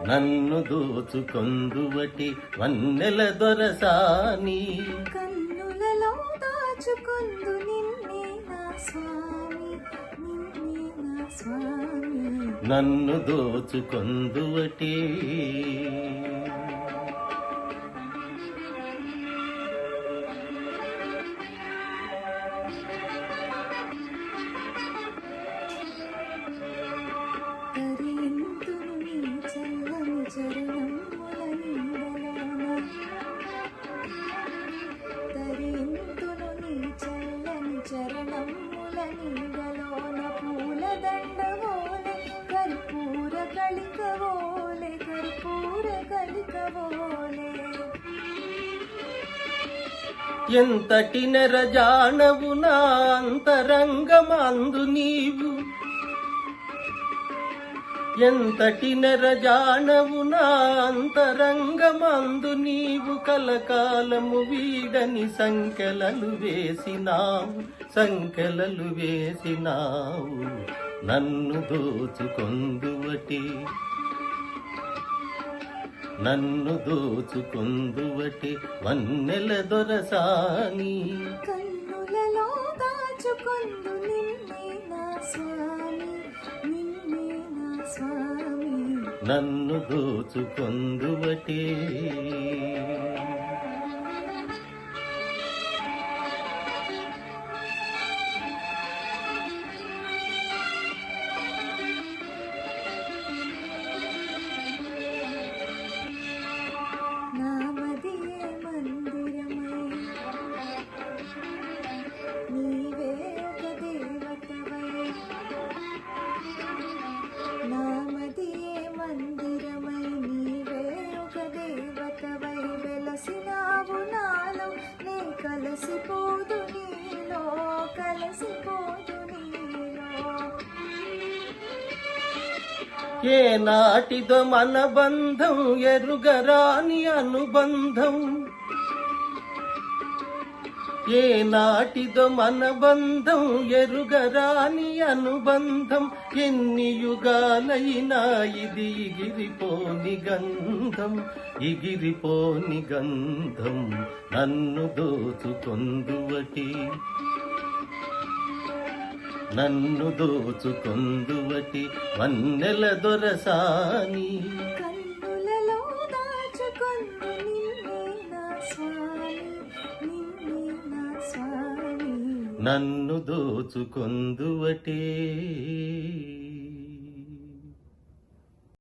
నన్ను దోచుకొందువటి వన్నెల దొరసాని కన్నులలో దాచుకొందు నిన్నే నా స్వామి, నిన్నే నా స్వామి. నన్ను దోచుకొందువటి తరింతును నీ చల్లని చరణముల నీడలోన పూలదండవోలే కర్పూర కలికవోలే ఎంతటి నెరజానవు నా అంతరంగమందు నీవు, ఎంతటి నెరజానవు నా అంతరంగమందు నీవు. కలకాలము వీడని సంకెలలు వేసినావు. నన్ను దోచుకొందువటి వన్నెల దొరసాని కన్నులలో దాచుకొందు నిన్నే నా స్వామి, నిన్నే నా స్వామి. నన్ను దోచుకొందువటి కలసిపోదు నీలో ఏ నాటిదో మన బంధం ఎరుగరాని అనుబంధం, ఏ నాటిదో మన బంధం ఎరుగరాని అనుబంధం. ఎన్ని యుగాలైనా ఇది ఎగిరిపోని గంధం. నన్ను దోచుకొందువటి వన్నెల దొరసాని కన్నులలో దాచుకొందు నిన్నే నా స్వామి, నిన్నే నా స్వామి. నన్ను దోచుకొందువటి